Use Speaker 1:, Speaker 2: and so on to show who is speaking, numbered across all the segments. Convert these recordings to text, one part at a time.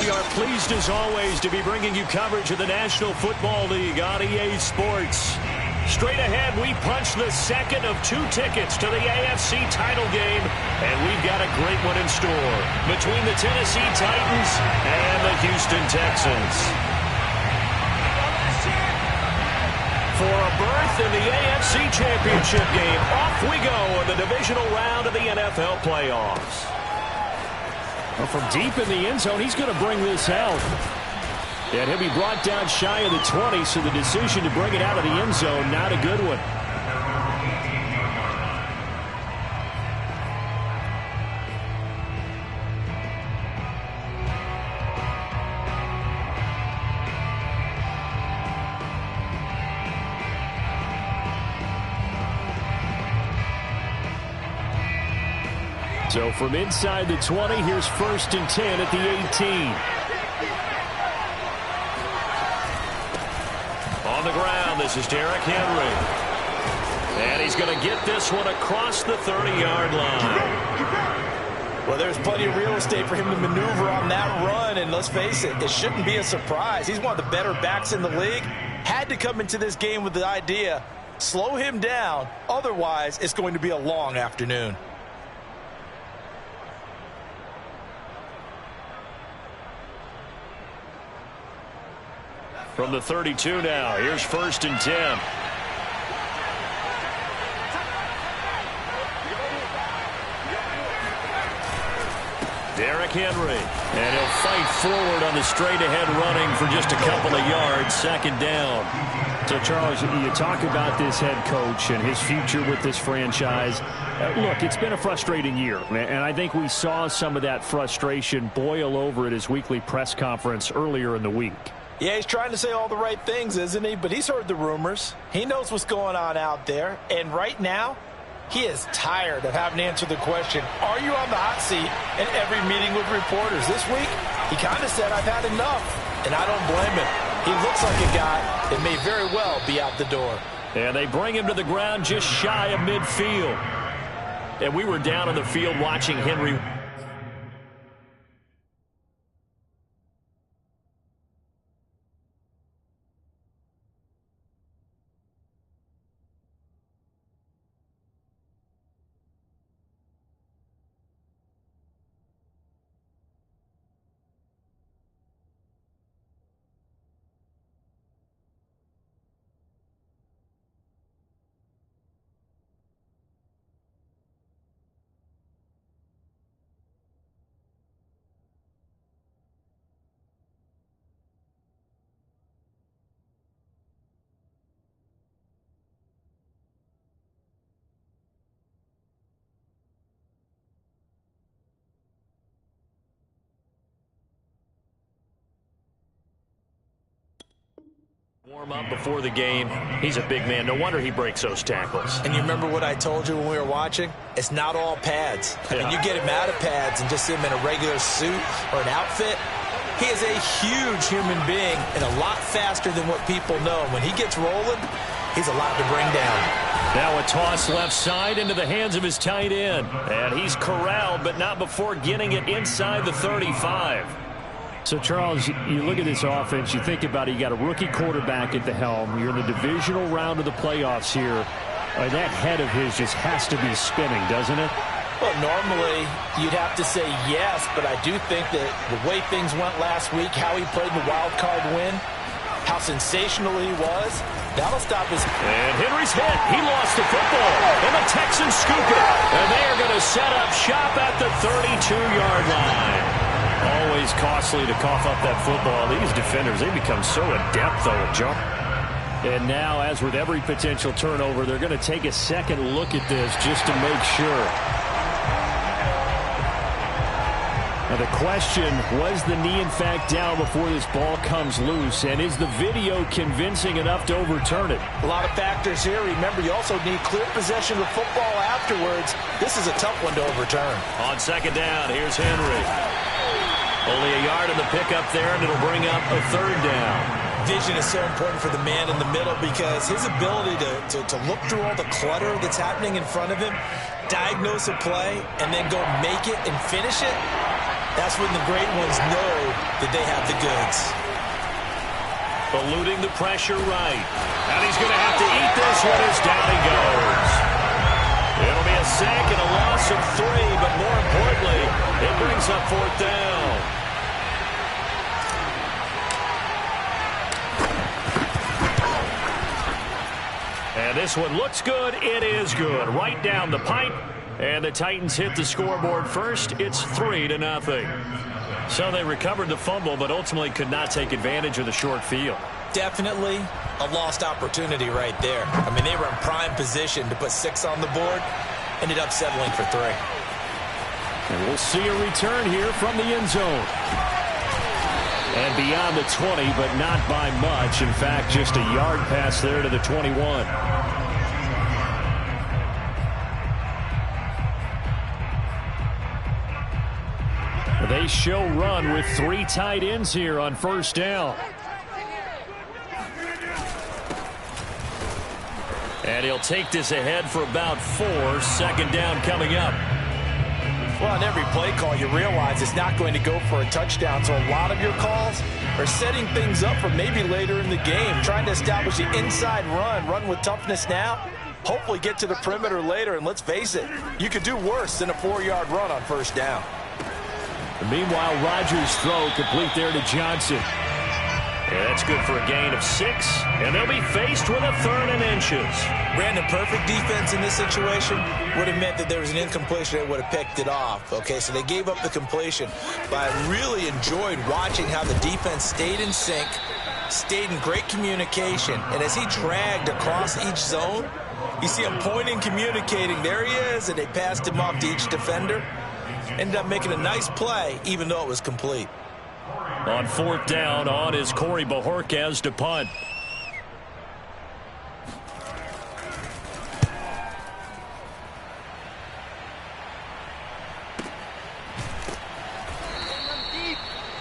Speaker 1: we are pleased as always to be bringing you coverage of the National Football League on EA Sports. Straight ahead, we punch the second of 2 tickets to the AFC title game, and we've got a great one in store between the Tennessee Titans and the Houston Texans. For a berth in the AFC Championship game, off we go in the divisional round of the NFL playoffs. Well, from deep in the end zone, he's going to bring this out. And he'll be brought down shy of the 20, so the decision to bring it out of the end zone, not a good one. So from inside the 20, here's 1st and 10 at the 18. On the ground, this is Derrick Henry. And he's going to get this one across the 30-yard line.
Speaker 2: Well, there's plenty of real estate for him to maneuver on that run, and let's face it, it shouldn't be a surprise. He's one of the better backs in the league. Had to come into this game with the idea, slow him down, otherwise it's going to be a long afternoon.
Speaker 1: From the 32 now, here's 1st and 10. Derrick Henry, and he'll fight forward on the straight-ahead running for just a couple of yards, 2nd down.
Speaker 3: So, Charles, you talk about this head coach and his future with this franchise. Look, it's been a frustrating year, and I think we saw some of that frustration boil over at his weekly press conference earlier in the week.
Speaker 2: Yeah, he's trying to say all the right things, isn't he? But he's heard the rumors. He knows what's going on out there. And right now, he is tired of having to answer the question, are you on the hot seat in every meeting with reporters? This week, he kind of said, I've had enough. And I don't blame him. He looks like a guy that may very well be out the door.
Speaker 1: And they bring him to the ground just shy of midfield. And we were down on the field watching Henry. Warm up before the game. He's a big man. No wonder he breaks those tackles.
Speaker 2: And you remember what I told you when we were watching? It's not all pads. I mean, you get him out of pads and just see him in a regular suit or an outfit. He is a huge human being and a lot faster than what people know. When he gets rolling, he's a lot to bring down.
Speaker 1: Now a toss left side into the hands of his tight end. And he's corralled, but not before getting it inside the 35.
Speaker 3: So, Charles, you look at this offense, you think about it, you got a rookie quarterback at the helm. You're in the divisional round of the playoffs here. That head of his just has to be spinning, doesn't it?
Speaker 2: Well, normally you'd have to say yes, but I do think that the way things went last week, how he played the wild card win, how sensational he was, that'll stop his...
Speaker 1: And Henry's hit. He lost the football. And the Texans scoop it. And they are going to set up shop at the 32-yard line. Always costly to cough up that football. These defenders, they become so adept, though, at jump.
Speaker 3: And now, as with every potential turnover, they're going to take a second look at this just to make sure. Now the question, was the knee in fact down before this ball comes loose? And is the video convincing enough to overturn it?
Speaker 2: A lot of factors here. Remember, you also need clear possession of the football afterwards. This is a tough one to overturn.
Speaker 1: On 2nd down, here's Henry. Only a yard in the pickup there, and it'll bring up a 3rd down.
Speaker 2: Vision is so important for the man in the middle because his ability to look through all the clutter that's happening in front of him, diagnose a play, and then go make it and finish it, that's when the great ones know that they have the goods.
Speaker 1: Eluding the pressure right. And he's going to have to eat this one as down he goes. It'll be a sack and a loss of 3, but more importantly, it brings up 4th down. And this one looks good. It is good. Right down the pipe. And the Titans hit the scoreboard first. It's 3-0. So they recovered the fumble, but ultimately could not take advantage of the short field.
Speaker 2: Definitely a lost opportunity right there. I mean, they were in prime position to put 6 on the board. Ended up settling for 3.
Speaker 3: And we'll see a return here from the end zone. And beyond the 20, but not by much. In fact, just a yard pass there to the 21. They show run with 3 tight ends here on 1st down. And he'll take this ahead for about 4. 2nd down coming up.
Speaker 2: Well, on every play call, you realize it's not going to go for a touchdown. So a lot of your calls are setting things up for maybe later in the game, trying to establish the inside run with toughness now. Hopefully get to the perimeter later. And let's face it, you could do worse than a 4-yard run on 1st down.
Speaker 3: Meanwhile, Rodgers' throw complete there to Johnson.
Speaker 1: Yeah, that's good for a gain of 6, and they'll be faced with a 3rd and inches.
Speaker 2: Brandon, perfect defense in this situation would have meant that there was an incompletion. They would have picked it off. Okay, so they gave up the completion. But I really enjoyed watching how the defense stayed in sync, stayed in great communication, and as he dragged across each zone, you see him pointing, communicating. There he is, and they passed him off to each defender. Ended up making a nice play, even though it was complete.
Speaker 3: On 4th down, on is Corey Bojorquez to punt.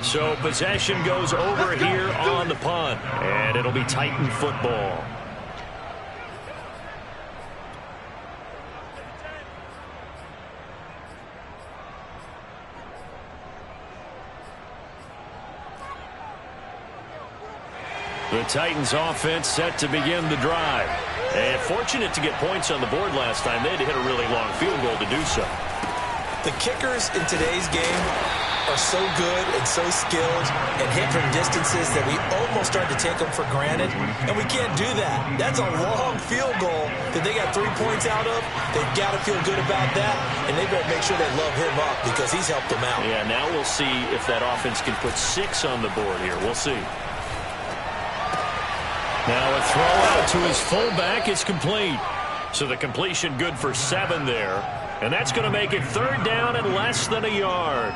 Speaker 3: So possession goes over here on the punt, and it'll be Titan football. The Titans offense set to begin the drive. And fortunate to get points on the board last time. They had to hit a really long field goal to do so.
Speaker 2: The kickers in today's game are so good and so skilled and hit from distances that we almost start to take them for granted. And we can't do that. That's a long field goal that they got 3 points out of. They've got to feel good about that. And they better make sure they love him up because he's helped them out.
Speaker 3: Yeah, now we'll see if that offense can put 6 on the board here. We'll see. Now a throw out to his fullback is complete. So the completion good for 7 there. And that's going to make it 3rd down and less than a yard.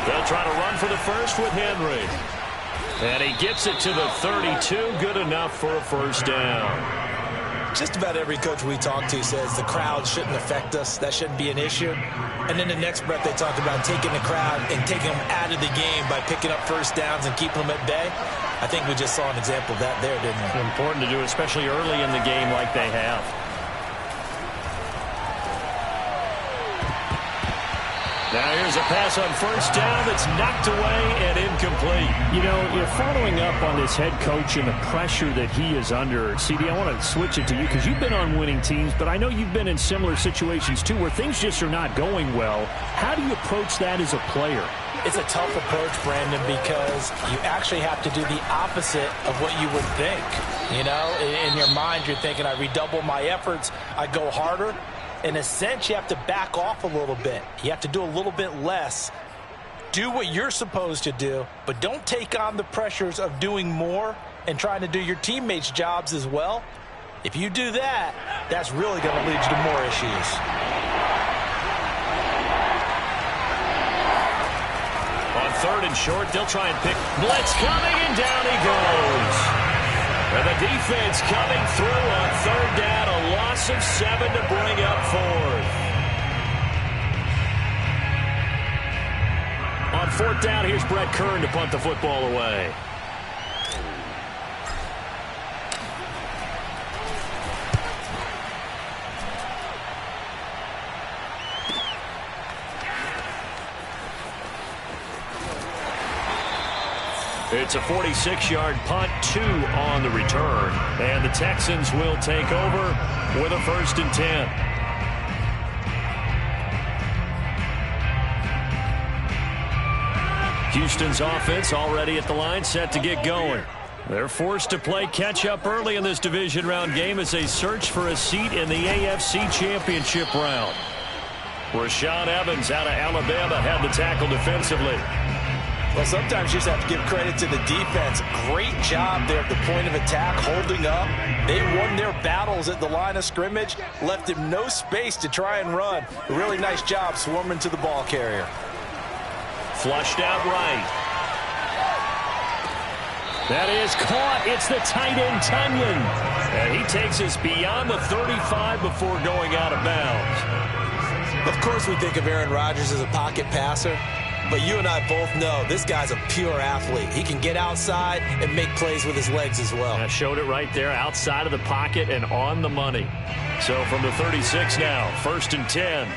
Speaker 3: They'll try to run for the first with Henry. And he gets it to the 32. Good enough for a 1st down.
Speaker 2: Just about every coach we talk to says the crowd shouldn't affect us. That shouldn't be an issue. And then the next breath they talk about taking the crowd and taking them out of the game by picking up 1st downs and keeping them at bay. I think we just saw an example of that there, didn't we?
Speaker 3: Important to do, especially early in the game like they have. Now here's a pass on 1st down that's knocked away and incomplete. You know, you're following up on this head coach and the pressure that he is under. CD, I want to switch it to you because you've been on winning teams, but I know you've been in similar situations too where things just are not going well. How do you approach that as a player?
Speaker 2: It's a tough approach, Brandon, because you actually have to do the opposite of what you would think. You know, in your mind, you're thinking, I redouble my efforts, I go harder. In a sense, you have to back off a little bit. You have to do a little bit less. Do what you're supposed to do, but don't take on the pressures of doing more and trying to do your teammates' jobs as well. If you do that, that's really going to lead you to more issues.
Speaker 3: On 3rd and short, they'll try and pick. Blitz coming, and down he goes. And the defense coming through on 3rd down, a loss of 7 to bring up 4th. On 4th down, here's Brett Kern to punt the football away.
Speaker 1: It's a 46-yard punt, 2 on the return. And the Texans will take over with a 1st and 10. Houston's offense already at the line, set to get going. They're forced to play catch-up early in this division round game as they search for a seat in the AFC Championship round. Rashaan Evans out of Alabama had the tackle defensively.
Speaker 2: Well, sometimes you just have to give credit to the defense. Great job there at the point of attack, holding up. They won their battles at the line of scrimmage, left him no space to try and run. A really nice job swarming to the ball carrier.
Speaker 1: Flushed out right. That is caught. It's the tight end, Tunyon. And he takes us beyond the 35 before going out of bounds.
Speaker 2: Of course we think of Aaron Rodgers as a pocket passer, but you and I both know this guy's a pure athlete. He can get outside and make plays with his legs as well.
Speaker 1: I showed it right there, outside of the pocket and on the money. So from the 36 now, 1st and 10.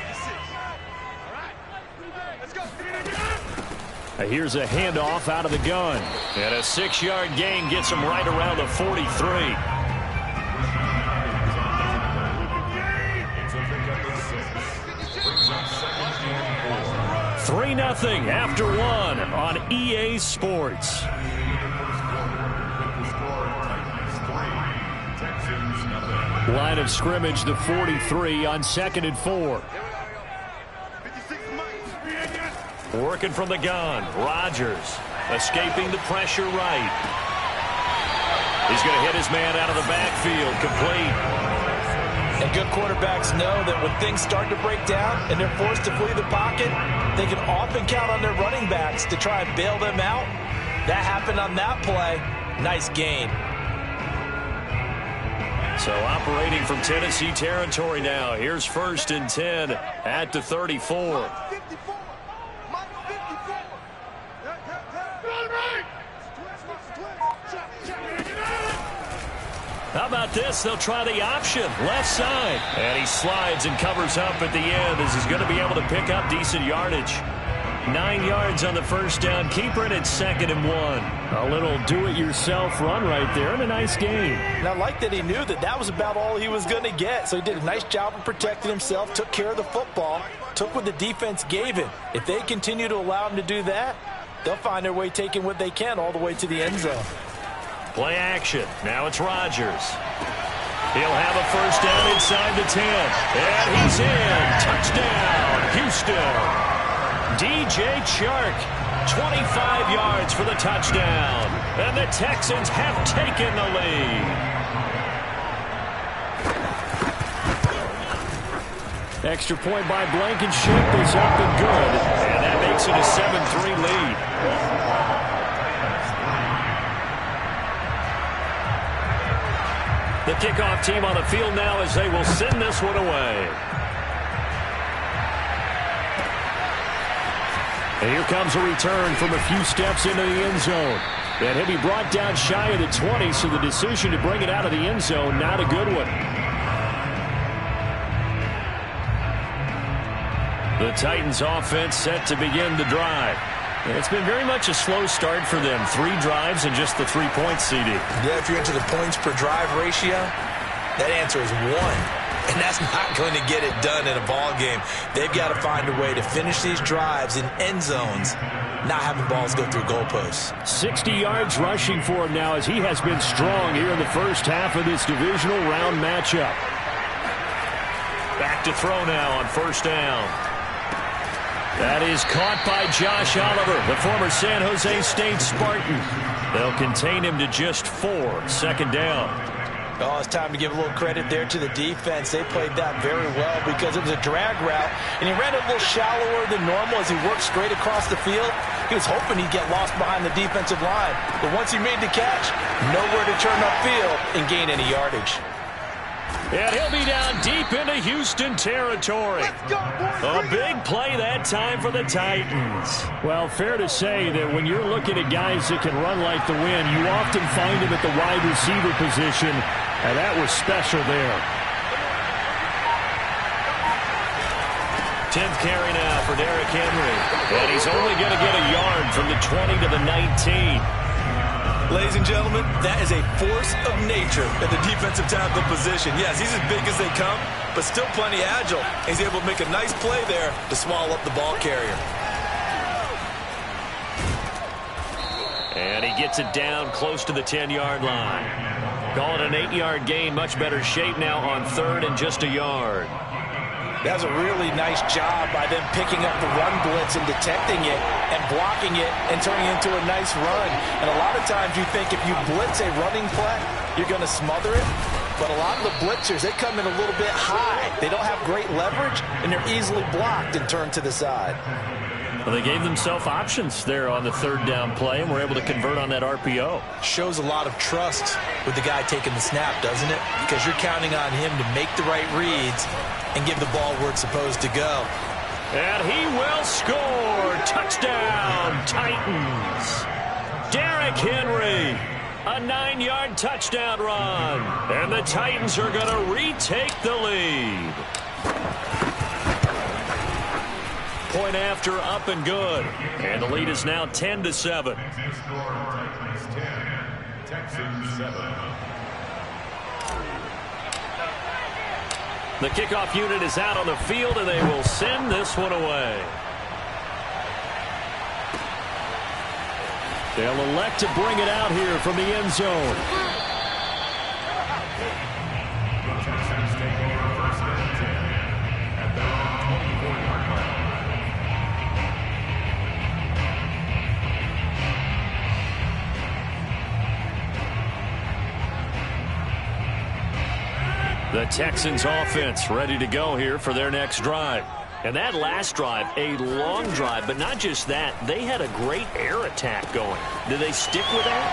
Speaker 1: Here's a handoff out of the gun. And a 6-yard gain gets him right around the 43. 3-0 after 1 on EA Sports. Line of scrimmage, the 43 on 2nd and 4. Working from the gun, Rodgers escaping the pressure right. He's going to hit his man out of the backfield, complete.
Speaker 2: And good quarterbacks know that when things start to break down and they're forced to flee the pocket, they can often count on their running backs to try and bail them out. That happened on that play. Nice gain.
Speaker 1: So operating from Tennessee territory now. Here's 1st and 10 at the 34. How about this? They'll try the option. Left side. And he slides and covers up at the end as he's going to be able to pick up decent yardage. 9 yards on the 1st down. Keeper, and it's 2nd and 1.
Speaker 3: A little do-it-yourself run right there and a nice game.
Speaker 2: And I like that he knew that that was about all he was going to get. So he did a nice job of protecting himself, took care of the football, took what the defense gave him. If they continue to allow him to do that, they'll find their way taking what they can all the way to the end zone.
Speaker 1: Play action. Now it's Rodgers. He'll have a 1st down inside the 10. And he's in. Touchdown, Houston. DJ Chark, 25 yards for the touchdown. And the Texans have taken the lead.
Speaker 3: Extra point by Blankenship is up and good.
Speaker 1: And that makes it a 7-3 lead. The kickoff team on the field now as they will send this one away.
Speaker 3: And here comes a return from a few steps into the end zone. And he'll be brought down shy of the 20, so the decision to bring it out of the end zone, not a good one.
Speaker 1: The Titans offense set to begin the drive. It's been very much a slow start for them. 3 drives and just the 3 points, CD.
Speaker 2: Yeah, if you're into the points per drive ratio, that answer is 1. And that's not going to get it done in a ball game. They've got to find a way to finish these drives in end zones, not having balls go through goalposts.
Speaker 3: 60 yards rushing for him now as he has been strong here in the first half of this divisional round matchup.
Speaker 1: Back to throw now on 1st down. That is caught by Josh Oliver, the former San Jose State Spartan. They'll contain him to just 4. 2nd down.
Speaker 2: Oh, it's time to give a little credit there to the defense. They played that very well because it was a drag route, and he ran a little shallower than normal as he worked straight across the field. He was hoping he'd get lost behind the defensive line, but once he made the catch, nowhere to turn upfield and gain any yardage.
Speaker 1: And he'll be down deep into Houston territory. A big play that time for the Titans.
Speaker 3: Well, fair to say that when you're looking at guys that can run like the wind, you often find him at the wide receiver position, and that was special there.
Speaker 1: 10th carry now for Derrick Henry. And he's only going to get a yard from the 20 to the 19.
Speaker 2: Ladies and gentlemen, that is a force of nature at the defensive tackle position. Yes, he's as big as they come, but still plenty agile. He's able to make a nice play there to swallow up the ball carrier.
Speaker 1: And he gets it down close to the 10-yard line. Call it an 8-yard gain. Much better shape now on third and just a yard.
Speaker 2: That's a really nice job by them picking up the run blitz and detecting it and blocking it and turning it into a nice run. And a lot of times you think if you blitz a running play, you're going to smother it. But a lot of the blitzers, they come in a little bit high. They don't have great leverage, and they're easily blocked and turned to the side.
Speaker 3: Well, they gave themselves options there on the third down play, and were able to convert on that RPO.
Speaker 2: Shows a lot of trust with the guy taking the snap, doesn't it? Because you're counting on him to make the right reads and give the ball where it's supposed to go.
Speaker 1: And he will score. Touchdown, Titans. Derrick Henry, a 9-yard touchdown run. And the Titans are going to retake the lead. Point after, up and good. And the lead is now 10-7.
Speaker 4: Texans 7.
Speaker 1: The kickoff unit is out on the field, and they will send this one away. They'll elect to bring it out here from the end zone. The Texans offense ready to go here for their next drive. And that last drive, a long drive, but not just that. They had a great air attack going. Did they stick with that?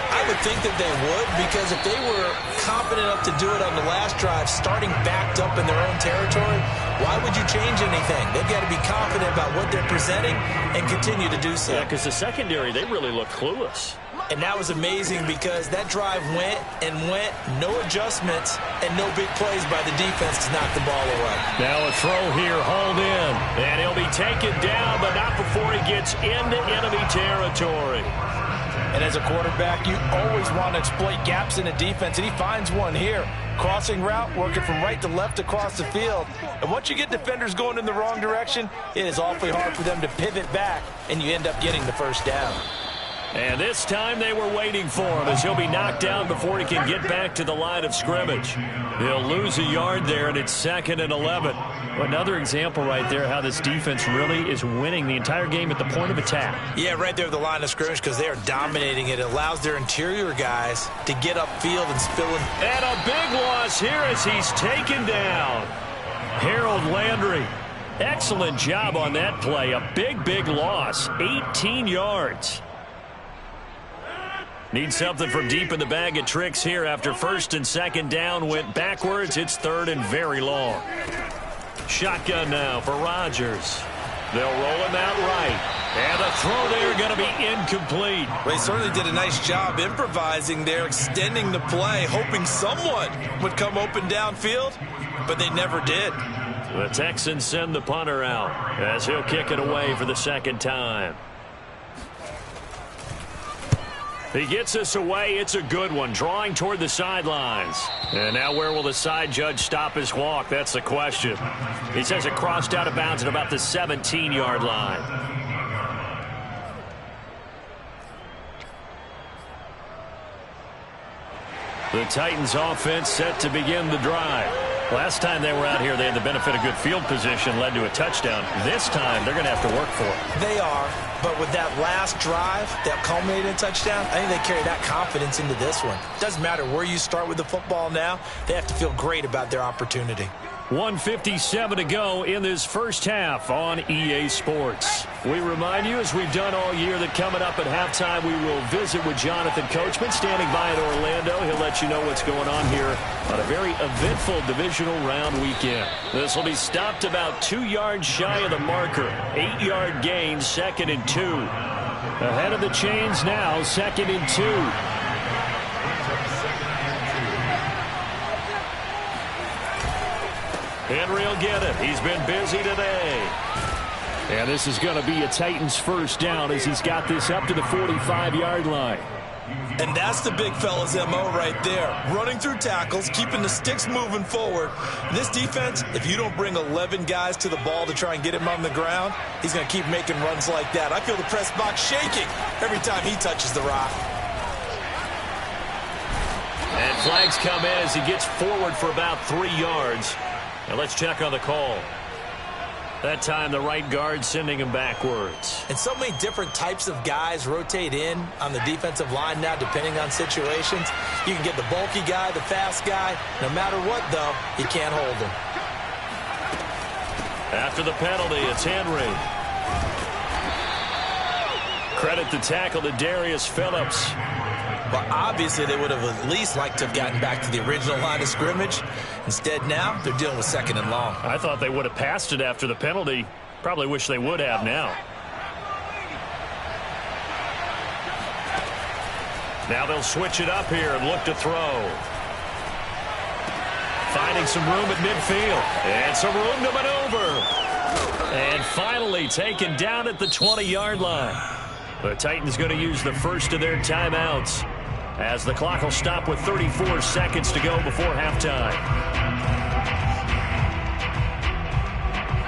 Speaker 2: I would think that they would, because if they were confident enough to do it on the last drive, starting backed up in their own territory, why would you change anything? They've got to be confident about what they're presenting and continue to do so.
Speaker 1: Yeah, because the secondary, they really look clueless.
Speaker 2: And that was amazing because that drive went and went, no adjustments, and no big plays by the defense to knock the ball away.
Speaker 1: Now a throw here, hauled in. And he'll be taken down, but not before he gets into enemy territory.
Speaker 2: And as a quarterback, you always want to exploit gaps in the defense, and he finds one here. Crossing route, working from right to left across the field. And once you get defenders going in the wrong direction, it is awfully hard for them to pivot back, and you end up getting the first down.
Speaker 1: And this time they were waiting for him as he'll be knocked down before he can get back to the line of scrimmage. He'll lose a yard there, and it's 2nd and 11.
Speaker 3: Another example right there how this defense really is winning the entire game at the point of attack.
Speaker 2: Yeah, right there at the line of scrimmage because they are dominating it. It allows their interior guys to get upfield and spill it.
Speaker 1: And a big loss here as he's taken down. Harold Landry, excellent job on that play. A big, big loss, 18 yards. Need something from deep in the bag of tricks here after 1st and 2nd down went backwards. It's 3rd and very long. Shotgun now for Rodgers. They'll roll him out right. And the throw there going to be incomplete.
Speaker 2: Well, he certainly did a nice job improvising there, extending the play, hoping someone would come open downfield, but they never did.
Speaker 1: The Texans send the punter out as he'll kick it away for the 2nd time. He gets us away. It's a good one, drawing toward the sidelines. And now where will the side judge stop his walk? That's the question. He says it crossed out of bounds at about the 17-yard line. The Titans offense set to begin the drive. Last time they were out here, they had the benefit of good field position, led to a touchdown. This time, they're going to have to work for it.
Speaker 2: They are, but with that last drive that culminated in a touchdown, I think they carry that confidence into this one. Doesn't matter where you start with the football now, they have to feel great about their opportunity.
Speaker 1: 1:57 to go in this first half on EA Sports. We remind you, as we've done all year, that coming up at halftime, we will visit with Jonathan Coachman standing by in Orlando. He'll let you know what's going on here on a very eventful divisional round weekend. This will be stopped about 2 yards shy of the marker. 8-yard gain, 2nd and 2. Ahead of the chains now, 2nd and 2. Henry will get it. He's been busy today.
Speaker 3: And this is going to be a Titans first down as he's got this up to the 45-yard line.
Speaker 2: And that's the big fella's MO right there. Running through tackles, keeping the sticks moving forward. This defense, if you don't bring 11 guys to the ball to try and get him on the ground, he's going to keep making runs like that. I feel the press box shaking every time he touches the rock.
Speaker 1: And flags come in as he gets forward for about 3 yards. Now let's check on the call. That time the right guard sending him backwards.
Speaker 2: And so many different types of guys rotate in on the defensive line now depending on situations. You can get the bulky guy, the fast guy. No matter what, though, you can't hold him.
Speaker 1: After the penalty, it's Henry. Credit the tackle to Darius Phillips.
Speaker 2: But obviously they would have at least liked to have gotten back to the original line of scrimmage. Instead now, they're dealing with 2nd and long.
Speaker 3: I thought they would have passed it after the penalty. Probably wish they would have now.
Speaker 1: Now they'll switch it up here and look to throw. Finding some room at midfield. And some room to maneuver. And finally taken down at the 20-yard line. The Titans going to use the first of their timeouts as the clock will stop with 34 seconds to go before halftime.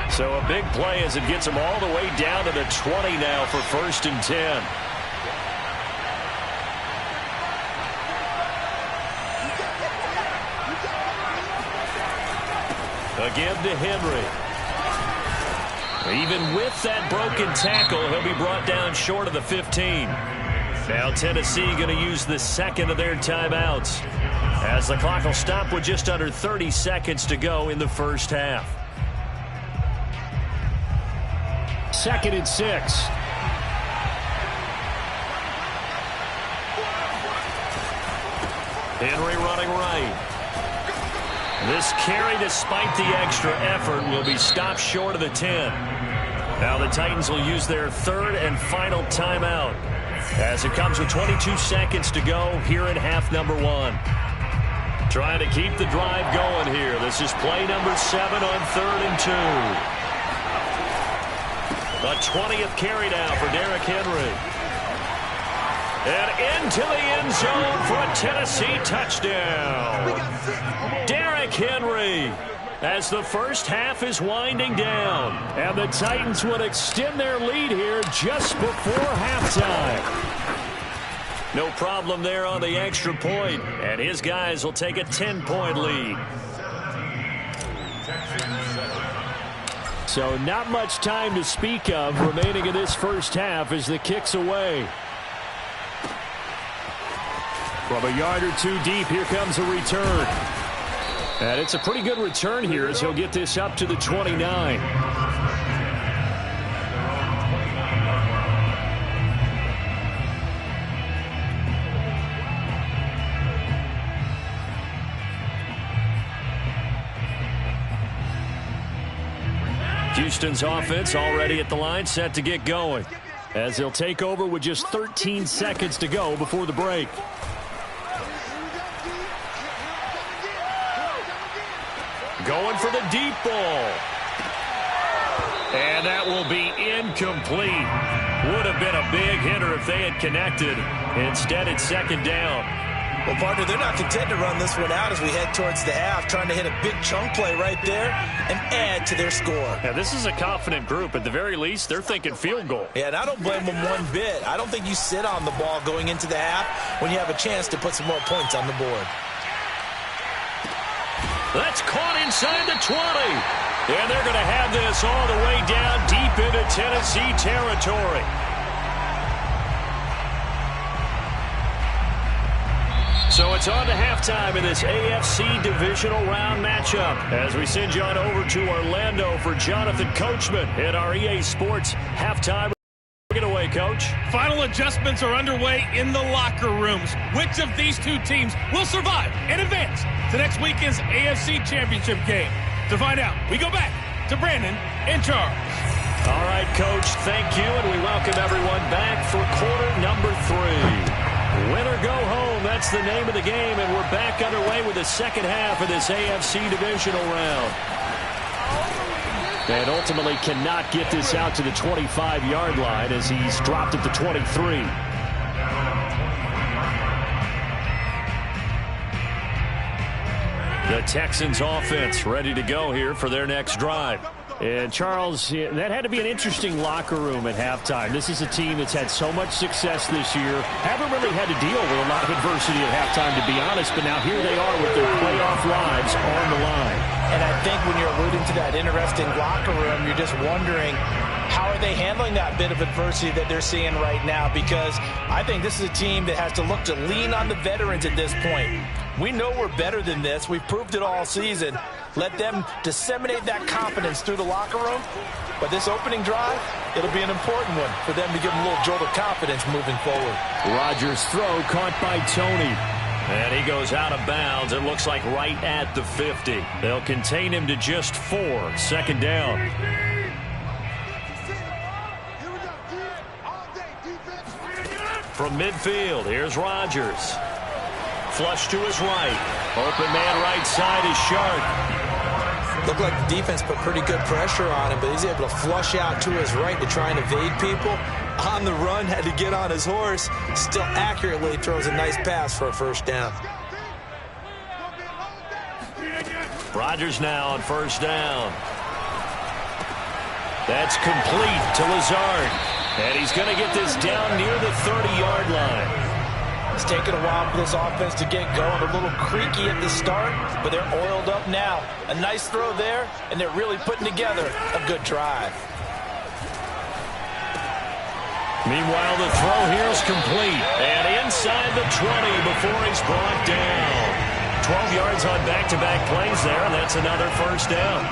Speaker 1: So a big play as it gets them all the way down to the 20 now for 1st and 10. Again to Henry. Even with that broken tackle, he'll be brought down short of the 15. Now Tennessee going to use the 2nd of their timeouts as the clock will stop with just under 30 seconds to go in the first half.
Speaker 3: 2nd and 6.
Speaker 1: Henry running right. This carry, despite the extra effort, will be stopped short of the 10. Now the Titans will use their 3rd and final timeout as it comes with 22 seconds to go here in half number 1. Trying to keep the drive going here. This is play number 7 on 3rd and 2. The 20th carry now for Derrick Henry. And into the end zone for a Tennessee touchdown. Derrick Henry as the first half is winding down.
Speaker 3: And the Titans would extend their lead here just before halftime.
Speaker 1: No problem there on the extra point. And his guys will take a 10-point lead.
Speaker 3: So not much time to speak of remaining in this first half as the kick's away. From a yard or 2 deep, here comes a return. And it's a pretty good return here as he'll get this up to the 29.
Speaker 1: Houston's offense already at the line, set to get going.
Speaker 3: As they'll take over with just 13 seconds to go before the break.
Speaker 1: Going for the deep ball. And that will be incomplete. Would have been a big hitter if they had connected. Instead, it's 2nd down.
Speaker 2: Well, partner, they're not content to run this one out as we head towards the half, trying to hit a big chunk play right there and add to their score.
Speaker 3: Yeah, this is a confident group. At the very least, they're thinking field goal.
Speaker 2: Yeah, and I don't blame them one bit. I don't think you sit on the ball going into the half when you have a chance to put some more points on the board.
Speaker 1: That's caught inside the 20. And they're going to have this all the way down deep into Tennessee territory. So it's on to halftime in this AFC Divisional Round matchup as we send you on over to Orlando for Jonathan Coachman at our EA Sports halftime. Take it away, Coach.
Speaker 4: Final adjustments are underway in the locker rooms. Which of these 2 teams will survive and advance to next weekend's AFC Championship game? To find out, we go back to Brandon and Charles.
Speaker 1: All right, Coach, thank you, and we welcome everyone back for quarter number 3. Win or go home, that's the name of the game, and we're back underway with the second half of this AFC Divisional Round.
Speaker 3: And ultimately cannot get this out to the 25-yard line as he's dropped at the 23.
Speaker 1: The Texans offense ready to go here for their next drive.
Speaker 3: And Charles, that had to be an interesting locker room at halftime. This is a team that's had so much success this year. Haven't really had to deal with a lot of adversity at halftime, to be honest. But now here they are with their playoff lives on the line.
Speaker 2: And I think when you're alluding to that interesting locker room, you're just wondering, how are they handling that bit of adversity that they're seeing right now? Because I think this is a team that has to look to lean on the veterans at this point. We know we're better than this. We've proved it all season. Let them disseminate that confidence through the locker room. But this opening drive, it'll be an important one for them to give them a little jolt of confidence moving forward.
Speaker 3: Rodgers' throw caught by Tony.
Speaker 1: And he goes out of bounds. It looks like right at the 50. They'll contain him to just 4. Second down. From midfield, here's Rodgers. Flush to his right. Open man right side is Shark.
Speaker 2: Looked like the defense put pretty good pressure on him, but he's able to flush out to his right to try and evade people. On the run, had to get on his horse. Still accurately throws a nice pass for a first down.
Speaker 1: Rodgers now on first down. That's complete to Lazard. And he's going to get this down near the 30-yard line.
Speaker 2: It's taken a while for this offense to get going. A little creaky at the start, but they're oiled up now. A nice throw there, and they're really putting together a good drive.
Speaker 1: Meanwhile, the throw here is complete. And inside the 20 before he's brought down. 12 yards on back-to-back plays there, and that's another first down.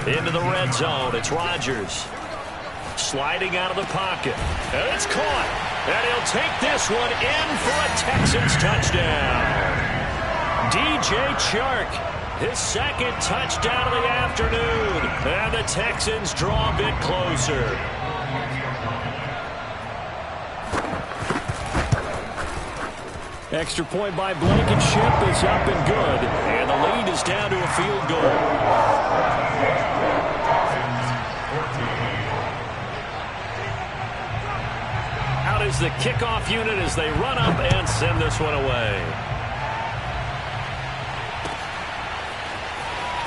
Speaker 1: Into the red zone, it's Rodgers. Sliding out of the pocket. And it's caught. And he'll take this one in for a Texans touchdown. DJ Chark, his second touchdown of the afternoon. And the Texans draw a bit closer.
Speaker 3: Extra point by Blankenship is up and good.
Speaker 1: And the lead is down to a field goal. Out is the kickoff unit as they run up and send this one away.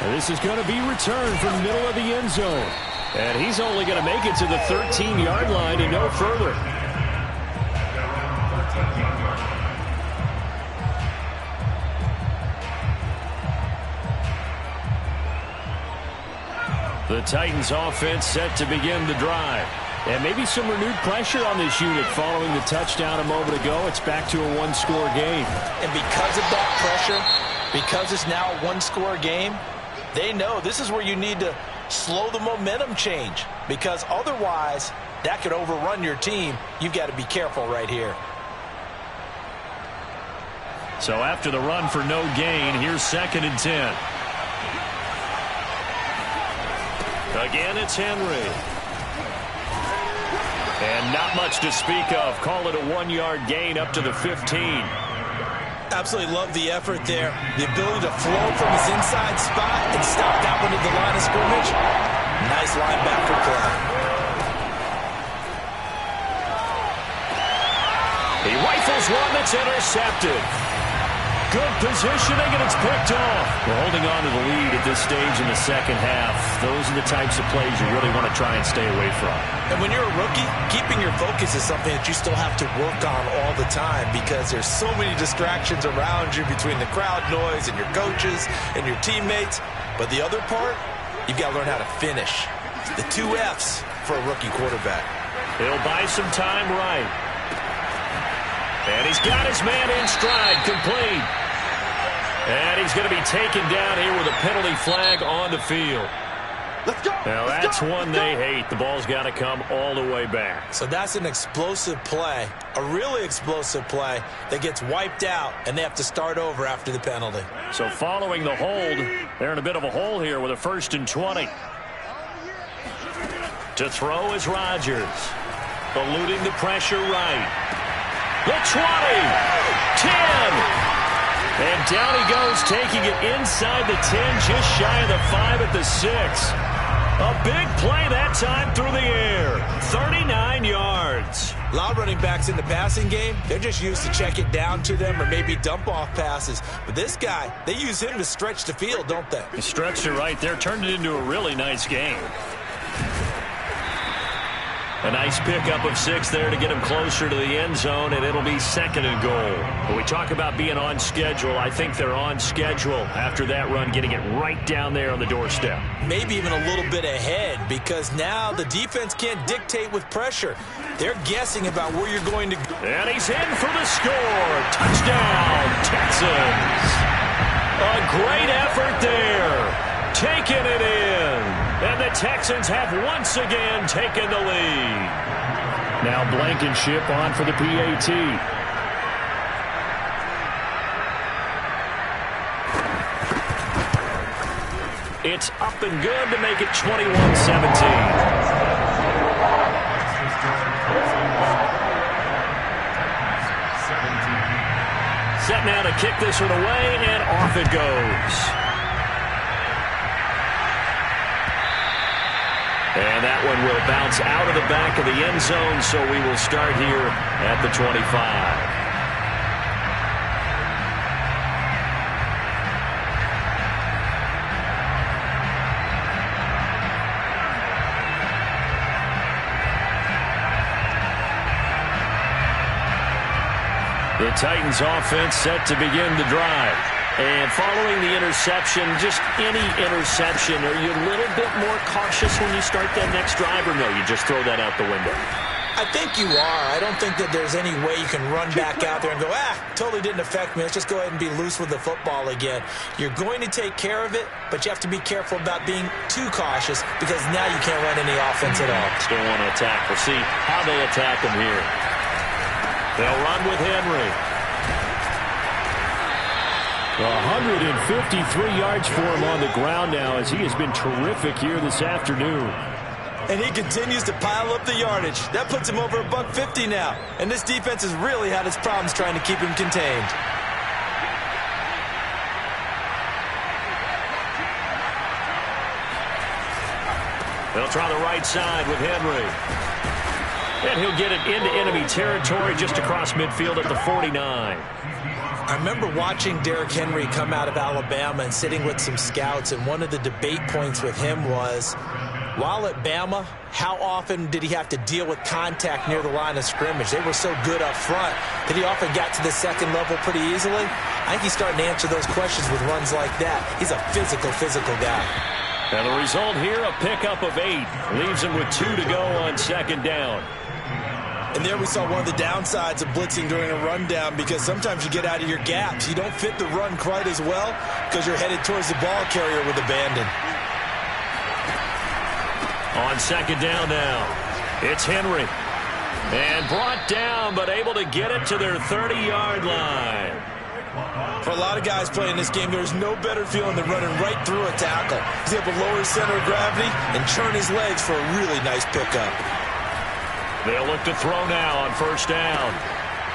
Speaker 3: And this is going to be returned from the middle of the end zone. And he's only going to make it to the 13-yard line and no further.
Speaker 1: The Titans offense set to begin the drive.
Speaker 3: And maybe some renewed pressure on this unit following the touchdown a moment ago. It's back to a one-score game.
Speaker 2: And because of that pressure, because it's now a one-score game, they know this is where you need to slow the momentum change. Because otherwise, that could overrun your team. You've got to be careful right here.
Speaker 1: So after the run for no gain, here's 2nd and 10. Again, it's Henry. And not much to speak of. Call it a 1-yard gain up to the 15.
Speaker 2: Absolutely love the effort there. The ability to flow from his inside spot and stop that one at the line of scrimmage. Nice linebacker play.
Speaker 1: He rifles one that's intercepted. Good positioning, and it's picked off. We're holding on to the lead at this stage in the second half. Those are the types of plays you really want to try and stay away from.
Speaker 2: And when you're a rookie, keeping your focus is something that you still have to work on all the time because there's so many distractions around you between the crowd noise and your coaches and your teammates. But the other part, you've got to learn how to finish. The 2 F's for a rookie quarterback.
Speaker 1: He'll buy some time right. And he's got his man in stride, complete. And he's going to be taken down here with a penalty flag on the field.
Speaker 2: Let's go.
Speaker 1: Now that's one they hate. The ball's got to come all the way back.
Speaker 2: So that's an explosive play, a really explosive play that gets wiped out, and they have to start over after the penalty.
Speaker 1: So following the hold, they're in a bit of a hole here with a 1st and 20. To throw is Rodgers. Eluding the pressure right. The 20, 10, and down he goes, taking it inside the 10, just shy of the 5 at the 6. A big play that time through the air, 39 yards.
Speaker 2: A lot of running backs in the passing game, they're just used to check it down to them or maybe dump off passes. But this guy, they use him to stretch the field, don't they?
Speaker 3: He stretched it right there, turned it into a really nice game. A nice pickup of 6 there to get him closer to the end zone, and it'll be 2nd and goal. When we talk about being on schedule, I think they're on schedule after that run, getting it right down there on the doorstep.
Speaker 2: Maybe even a little bit ahead, because now the defense can't dictate with pressure. They're guessing about where you're going to go.
Speaker 3: And he's in for the score. Touchdown, Texans. A great effort there. Taking it in. And the Texans have once again taken the lead. Now Blankenship on for the PAT. It's up and good to make it 21-17. Set now to kick this one away, and off it goes. And that one will bounce out of the back of the end zone, so we will start here at the 25. The Titans offense set to begin the drive. And following the interception, just any interception, are you a little bit more cautious when you start that next drive, or no, you just throw that out the window?
Speaker 2: I think you are. I don't think that there's any way you can run back out there and go, totally didn't affect me. Let's just go ahead and be loose with the football again. You're going to take care of it, but you have to be careful about being too cautious, because now you can't run any offense at all.
Speaker 3: Still want to attack. We'll see how they attack him here. They'll run with Henry. 153 yards for him on the ground now, as he has been terrific here this afternoon.
Speaker 2: And he continues to pile up the yardage. That puts him over $150 now. And this defense has really had its problems trying to keep him contained.
Speaker 3: They'll try the right side with Henry. And he'll get it into enemy territory just across midfield at the 49.
Speaker 2: I remember watching Derrick Henry come out of Alabama and sitting with some scouts, and one of the debate points with him was, while at Bama, how often did he have to deal with contact near the line of scrimmage? They were so good up front that he often got to the second level pretty easily. I think he's starting to answer those questions with runs like that. He's a physical guy.
Speaker 3: And the result here, a pickup of 8. Leaves him with 2 to go on 2nd down.
Speaker 2: And there we saw one of the downsides of blitzing during a rundown, because sometimes you get out of your gaps. You don't fit the run quite as well because you're headed towards the ball carrier with abandon.
Speaker 3: On 2nd down now, it's Henry. And brought down, but able to get it to their 30-yard line.
Speaker 2: For a lot of guys playing this game, there's no better feeling than running right through a tackle. He's able to lower his center of gravity and churn his legs for a really nice pickup.
Speaker 3: They'll look to throw now on 1st down.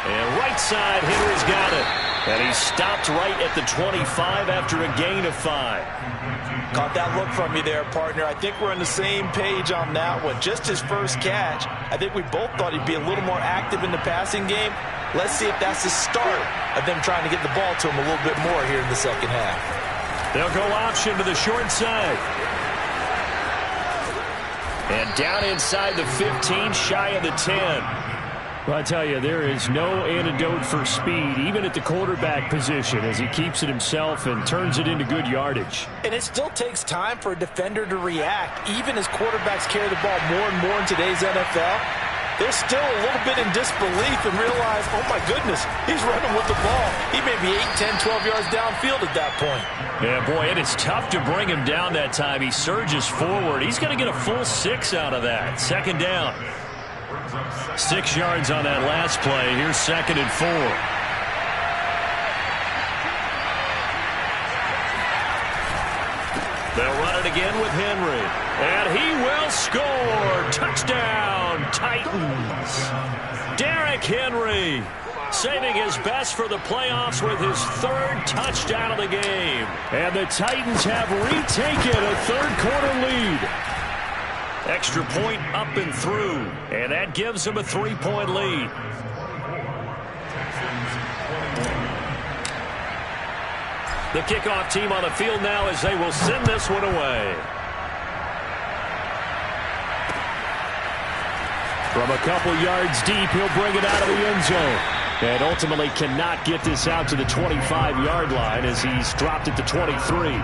Speaker 3: And right side, Henry's got it. And he's stopped right at the 25 after a gain of 5.
Speaker 2: Caught that look from you there, partner. I think we're on the same page on that one. Just his first catch, I think we both thought he'd be a little more active in the passing game. Let's see if that's the start of them trying to get the ball to him a little bit more here in the second half.
Speaker 3: They'll go option to the short side. And down inside the 15, shy of the 10. Well, I tell you, there is no antidote for speed, even at the quarterback position, as he keeps it himself and turns it into good yardage.
Speaker 2: And it still takes time for a defender to react. Even as quarterbacks carry the ball more and more in today's NFL, they're still a little bit in disbelief and realize, oh my goodness, he's running with the ball. He may be 8, 10, 12 yards downfield at that point.
Speaker 3: Yeah, boy, it is tough to bring him down that time. He surges forward. He's going to get a full 6 out of that. 2nd down. 6 yards on that last play. Here's 2nd and 4. They'll run it again with Henry. And he will score. Touchdown, Titans. Derrick Henry saving his best for the playoffs with his 3rd touchdown of the game. And the Titans have retaken a 3rd quarter lead.
Speaker 1: Extra point up and through, and that gives them a 3-point lead. The kickoff team on the field now as they will send this one away. From a couple yards deep, he'll bring it out of the end zone. And ultimately cannot get this out to the 25-yard line as he's dropped it to 23.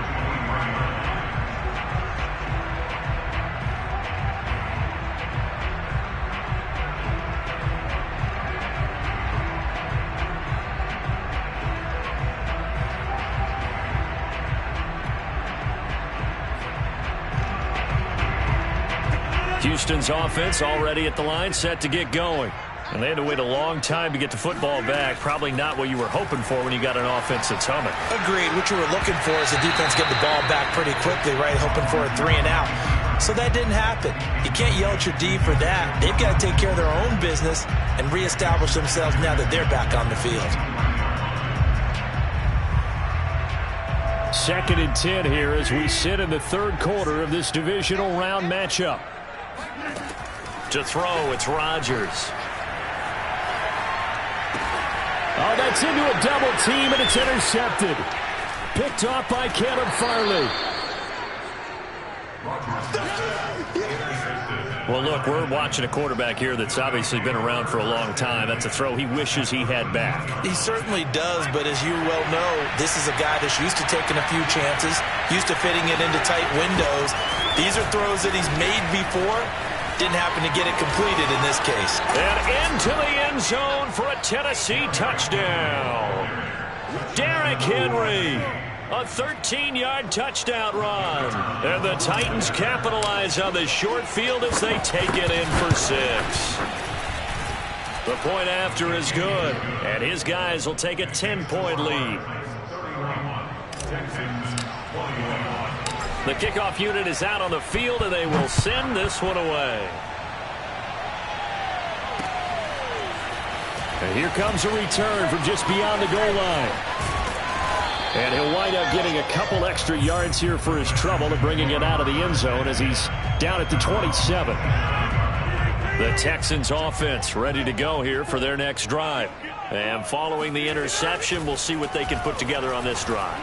Speaker 1: Houston's offense already at the line, set to get going. And they had to wait a long time to get the football back. Probably not what you were hoping for when you got an offense that's humming.
Speaker 2: Agreed. What you were looking for is the defense get the ball back pretty quickly, right? Hoping for a 3 and out. So that didn't happen. You can't yell at your D for that. They've got to take care of their own business and reestablish themselves now that they're back on the field.
Speaker 3: 2nd and 10 here as we sit in the third quarter of this divisional round matchup.
Speaker 1: To throw, it's Rodgers.
Speaker 3: Oh, that's into a double team, and it's intercepted. Picked off by Caleb Farley.
Speaker 1: Well, look, we're watching a quarterback here that's obviously been around for a long time. That's a throw he wishes he had back.
Speaker 2: He certainly does, but as you well know, this is a guy that's used to taking a few chances, used to fitting it into tight windows. These are throws that he's made before. Didn't happen to get it completed in this case.
Speaker 1: And into the end zone for a Tennessee touchdown. Derrick Henry, a 13-yard touchdown run. And the Titans capitalize on the short field as they take it in for 6. The point after is good, and his guys will take a 10-point lead. The kickoff unit is out on the field, and they will send this one away.
Speaker 3: And here comes a return from just beyond the goal line. And he'll wind up getting a couple extra yards here for his trouble and bringing it out of the end zone as he's down at the 27. The Texans offense ready to go here for their next drive. And following the interception, we'll see what they can put together on this drive.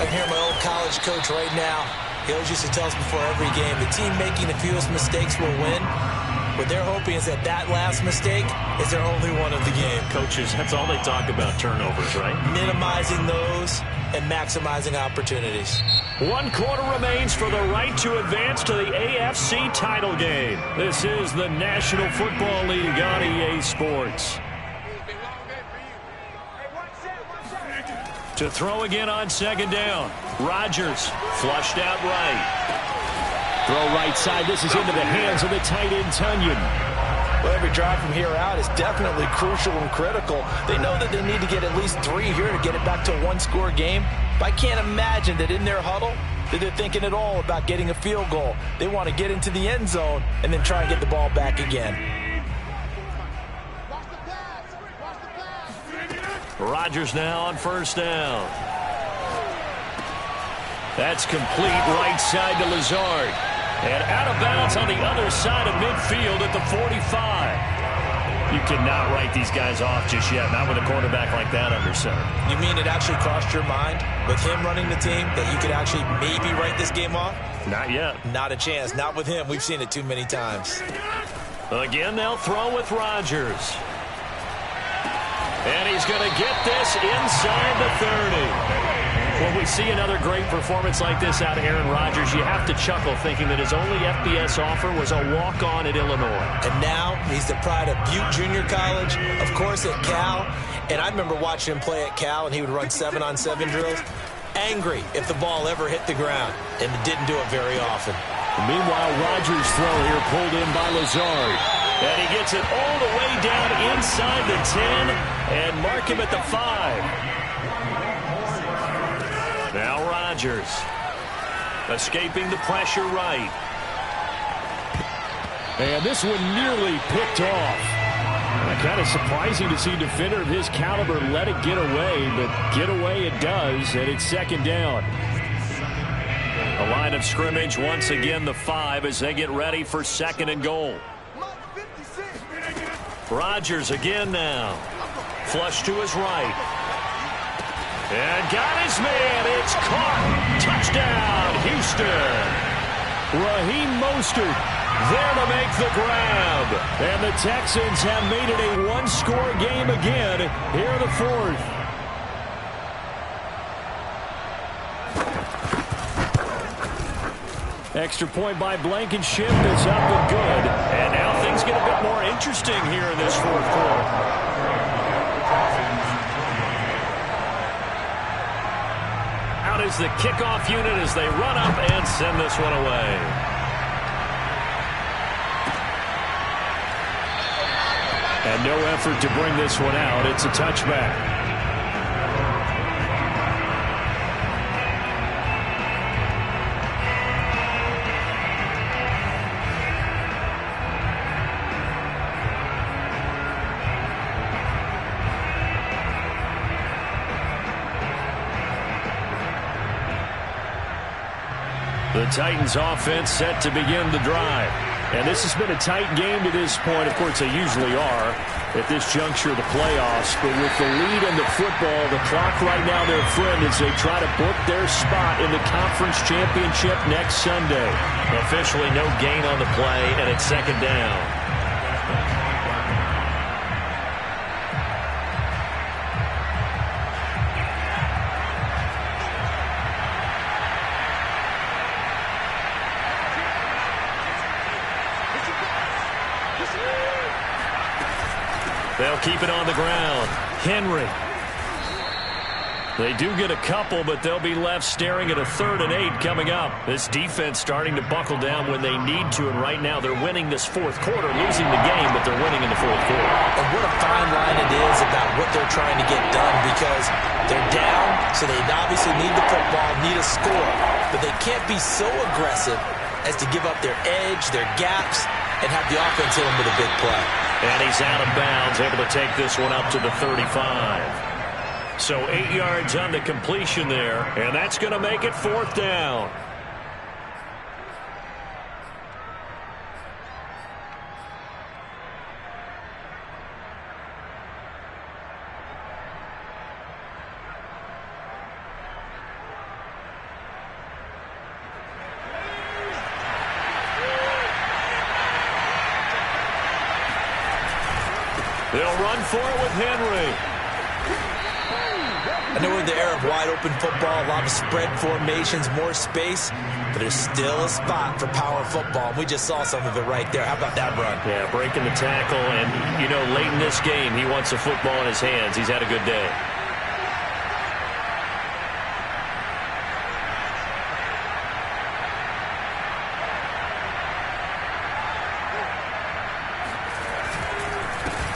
Speaker 2: I hear my old college coach right now. He always used to tell us before every game, the team making the fewest mistakes will win. What they're hoping is that last mistake is their only one of the game.
Speaker 1: Coaches, that's all they talk about, turnovers, right?
Speaker 2: Minimizing those and maximizing opportunities.
Speaker 1: 1 quarter remains for the right to advance to the AFC title game. This is the National Football League on EA Sports. To throw again on 2nd down. Rodgers flushed out right.
Speaker 3: Throw right side. This is into the hands of the tight end, Tunyon.
Speaker 2: Well, every drive from here out is definitely crucial and critical. They know that they need to get at least 3 here to get it back to a 1-score game. But I can't imagine that in their huddle that they're thinking at all about getting a field goal. They want to get into the end zone and then try and get the ball back again.
Speaker 1: Rodgers now on 1st down. That's complete right side to Lazard. And out of bounds on the other side of midfield at the 45. You cannot write these guys off just yet, not with a quarterback like that under center.
Speaker 2: You mean it actually crossed your mind with him running the team that you could actually maybe write this game off?
Speaker 1: Not yet.
Speaker 2: Not a chance. Not with him. We've seen it too many times.
Speaker 1: Again, they'll throw with Rodgers. And he's going to get this inside the 30. When we see another great performance like this out of Aaron Rodgers, you have to chuckle thinking that his only FBS offer was a walk-on at Illinois.
Speaker 2: And now he's the pride of Butte Junior College, of course at Cal. And I remember watching him play at Cal, and he would run 7-on-7 drills. Angry if the ball ever hit the ground, and it didn't do it very often.
Speaker 3: Meanwhile, Rodgers' throw here pulled in by Lazard.
Speaker 1: And he gets it all the way down inside the 10 and mark him at the 5. Now Rodgers escaping the pressure right.
Speaker 3: And this one nearly picked off. Kind of surprising to see a defender of his caliber let it get away, but get away it does, and it's 2nd down.
Speaker 1: The line of scrimmage once again the 5 as they get ready for 2nd and goal. Rodgers again now. Flush to his right. And got his man. It's caught. Touchdown, Houston.
Speaker 3: Raheem Mostert there to make the grab. And the Texans have made it a one-score game again here in the 4th. Extra point by Blankenship is up and good.
Speaker 1: And now things get a bit more interesting here in this 4th quarter. Out is the kickoff unit as they run up and send this one away.
Speaker 3: And no effort to bring this one out. It's a touchback. The Titans offense set to begin the drive. And this has been a tight game to this point. Of course, they usually are at this juncture of the playoffs. But with the lead in the football, the clock right now their friend as they try to book their spot in the conference championship next Sunday.
Speaker 1: Officially no gain on the play, and it's 2nd down. They'll keep it on the ground. Henry. They do get a couple, but they'll be left staring at a 3rd and 8 coming up. This defense starting to buckle down when they need to, and right now they're winning this 4th quarter, losing the game, but they're winning in the 4th quarter.
Speaker 2: And what a fine line it is about what they're trying to get done, because they're down, so they obviously need the football, need a score, but they can't be so aggressive as to give up their edge, their gaps, and have the offense hit them with a big play.
Speaker 1: And he's out of bounds, able to take this one up to the 35. So 8 yards on the completion there, and that's going to make it 4th down. They'll run for it with Henry.
Speaker 2: I know we're in the era of wide-open football, a lot of spread formations, more space, but there's still a spot for power football. We just saw some of it right there. How about that run?
Speaker 1: Yeah, breaking the tackle, and, you know, late in this game, he wants the football in his hands. He's had a good day.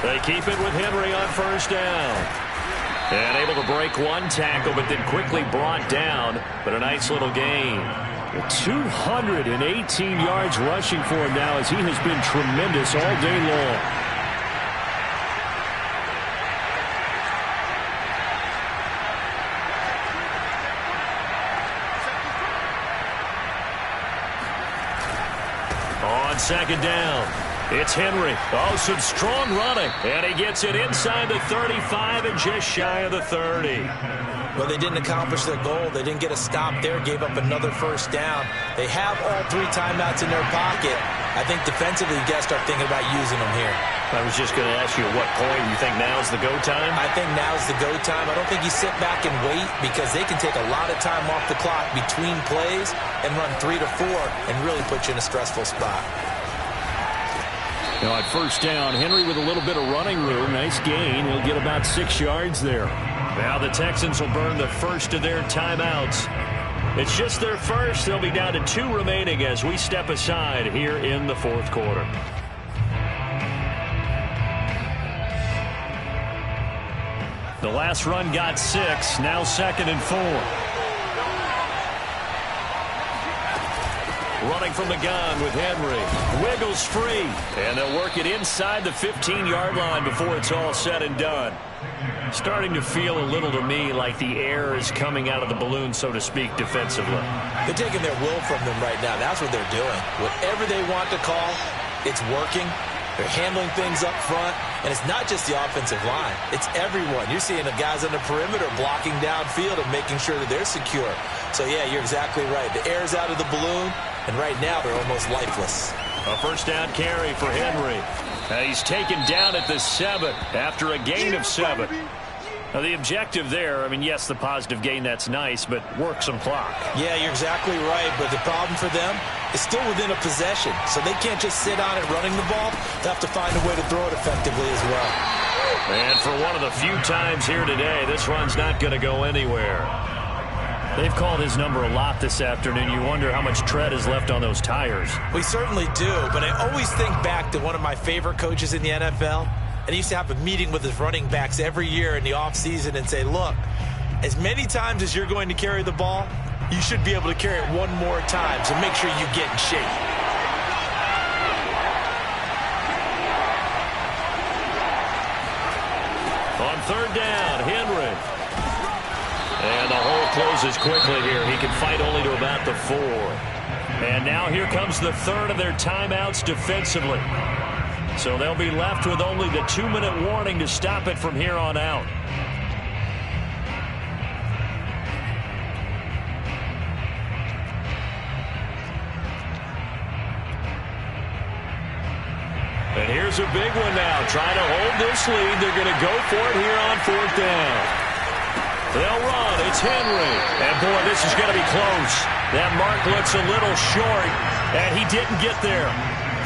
Speaker 1: They keep it with Henry on 1st down. And able to break one tackle, but then quickly brought down. But a nice little gain.
Speaker 3: 218 yards rushing for him now as he has been tremendous all day long.
Speaker 1: On 2nd down. It's Henry. Oh, some strong running. And he gets it inside the 35 and just shy of the 30.
Speaker 2: Well, they didn't accomplish their goal. They didn't get a stop there, gave up another 1st down. They have all 3 timeouts in their pocket. I think defensively, you got to start thinking about using them here.
Speaker 1: I was just going to ask you at what point you think now's the go time?
Speaker 2: I think now's the go time. I don't think you sit back and wait, because they can take a lot of time off the clock between plays and run 3 to 4 and really put you in a stressful spot.
Speaker 3: Now at 1st down, Henry with a little bit of running room. Nice gain. He'll get about 6 yards there.
Speaker 1: Now the Texans will burn the first of their timeouts. It's just their first. They'll be down to 2 remaining as we step aside here in the 4th quarter. The last run got 6. Now 2nd and 4. Running from the gun with Henry. Wiggles free. And they'll work it inside the 15-yard line before it's all said and done.
Speaker 3: Starting to feel a little to me like the air is coming out of the balloon, so to speak, defensively.
Speaker 2: They're taking their will from them right now. That's what they're doing. Whatever they want to call, it's working. They're handling things up front. And it's not just the offensive line. It's everyone. You're seeing the guys on the perimeter blocking downfield and making sure that they're secure. So, yeah, you're exactly right. The air's out of the balloon, and right now they're almost lifeless.
Speaker 3: A first down carry for Henry. He's taken down at the 7 after a gain of 7. Now, the objective there, I mean, yes, the positive gain, that's nice, but work some clock.
Speaker 2: Yeah, you're exactly right, but the problem for them is still within a possession, so they can't just sit on it running the ball. They have to find a way to throw it effectively as well.
Speaker 3: And for one of the few times here today, this run's not going to go anywhere. They've called his number a lot this afternoon. You wonder how much tread is left on those tires.
Speaker 2: We certainly do, but I always think back to one of my favorite coaches in the NFL. And he used to have a meeting with his running backs every year in the offseason and say, look, as many times as you're going to carry the ball, you should be able to carry it one more time, so make sure you get in shape.
Speaker 3: On third down, Henry. And the hole closes quickly here. He can fight only to about the 4. And now here comes the third of their timeouts defensively. So they'll be left with only the 2-minute warning to stop it from here on out. And here's a big one now. Trying to hold this lead. They're going to go for it here on fourth down. They'll run. It's Henry. And, boy, this is going to be close. That mark looks a little short, and he didn't get there.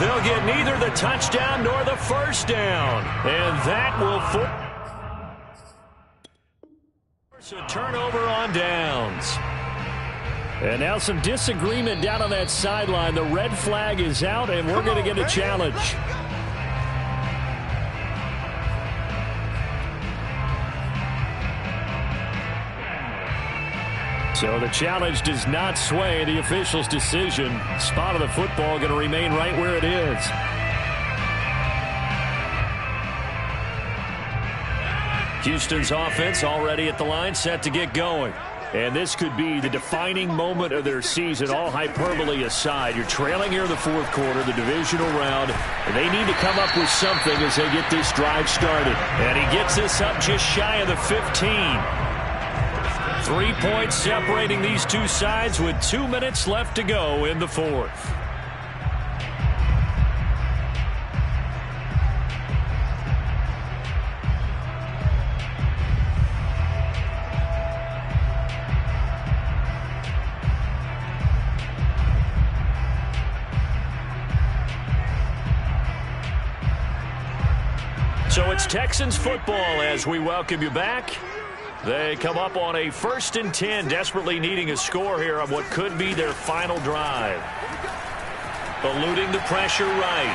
Speaker 3: They'll get neither the touchdown nor the first down. And that will force a turnover on downs. And now some disagreement down on that sideline. The red flag is out, and we're going to get a challenge. So the challenge does not sway the official's decision. Spot of the football going to remain right where it is. Houston's offense already at the line, set to get going. And this could be the defining moment of their season, all hyperbole aside. You're trailing here in the fourth quarter, the divisional round. And they need to come up with something as they get this drive started. And he gets this up just shy of the 15. 3 points separating these two sides with 2 minutes left to go in the fourth. So it's Texans football as we welcome you back. They come up on a 1st and 10, desperately needing a score here on what could be their final drive. Eluding the pressure right.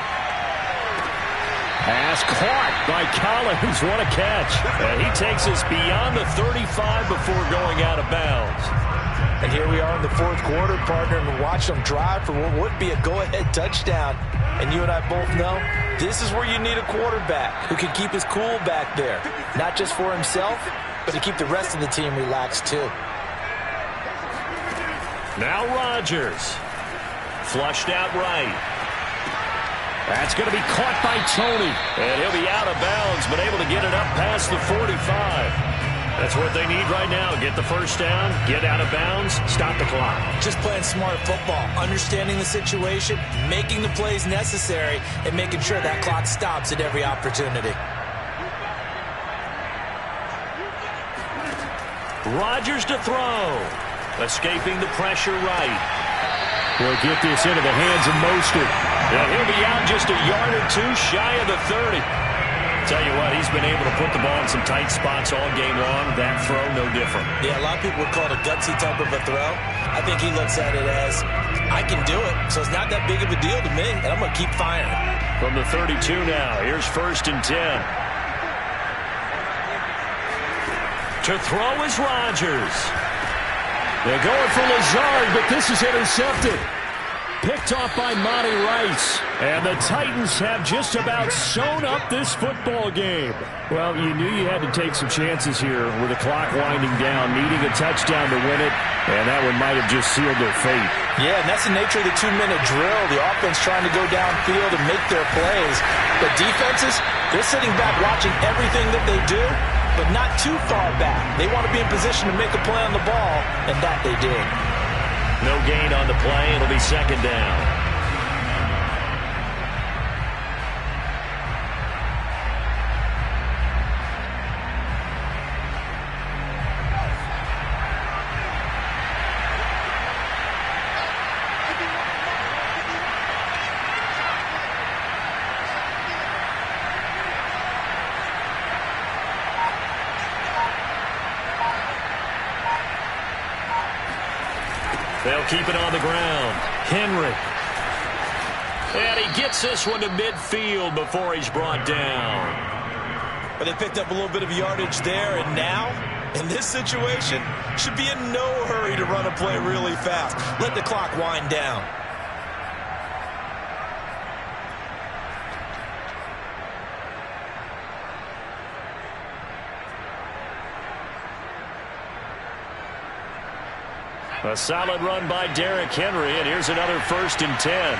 Speaker 3: Pass caught by Collins. What a catch. And he takes us beyond the 35 before going out of bounds.
Speaker 2: And here we are in the fourth quarter, partner, and watch them drive for what would be a go-ahead touchdown. And you and I both know this is where you need a quarterback who can keep his cool back there, not just for himself, but to keep the rest of the team relaxed, too.
Speaker 3: Now Rodgers. Flushed out right. That's going to be caught by Tony. And he'll be out of bounds, but able to get it up past the 45. That's what they need right now. Get the first down, get out of bounds, stop the clock.
Speaker 2: Just playing smart football, understanding the situation, making the plays necessary, and making sure that clock stops at every opportunity.
Speaker 3: Rodgers to throw. Escaping the pressure right. He'll get this into the hands of Mostert. And he'll be out just a yard or two shy of the 30. Tell you what, he's been able to put the ball in some tight spots all game long. That throw, no different.
Speaker 2: Yeah, a lot of people would call it a gutsy type of a throw. I think he looks at it as, I can do it, so it's not that big of a deal to me, and I'm going to keep firing.
Speaker 3: From the 32 now, here's 1st and 10. To throw is Rodgers. They're going for Lazard, but this is intercepted. Picked off by Monty Rice. And the Titans have just about sewn up this football game. Well, you knew you had to take some chances here with the clock winding down, needing a touchdown to win it, and that one might have just sealed their fate.
Speaker 2: Yeah, and that's the nature of the 2-minute drill. The offense trying to go downfield and make their plays. But defenses, they're sitting back watching everything that they do, but not too far back. They want to be in position to make a play on the ball, and that they did.
Speaker 1: No gain on the play. It'll be second down. They'll keep it on the ground. Henry. And he gets this one to midfield before he's brought down.
Speaker 2: But they picked up a little bit of yardage there, and now, in this situation, should be in no hurry to run a play really fast. Let the clock wind down.
Speaker 1: A solid run by Derrick Henry, and here's another 1st and 10.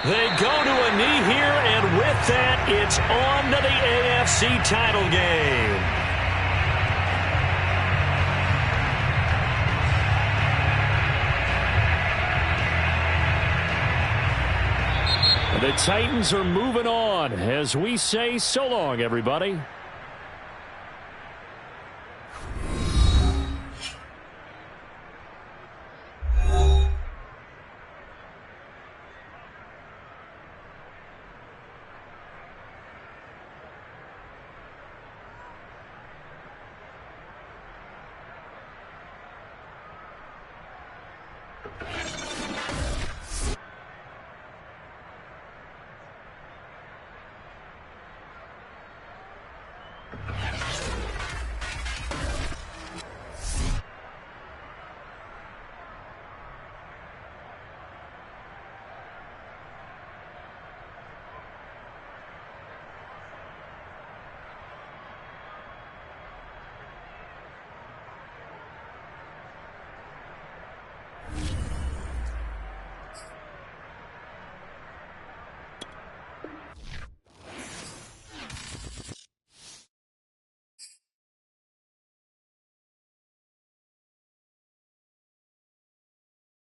Speaker 1: They go to a knee here, and with that, it's on to the AFC title game. The Titans are moving on as we say so long, everybody.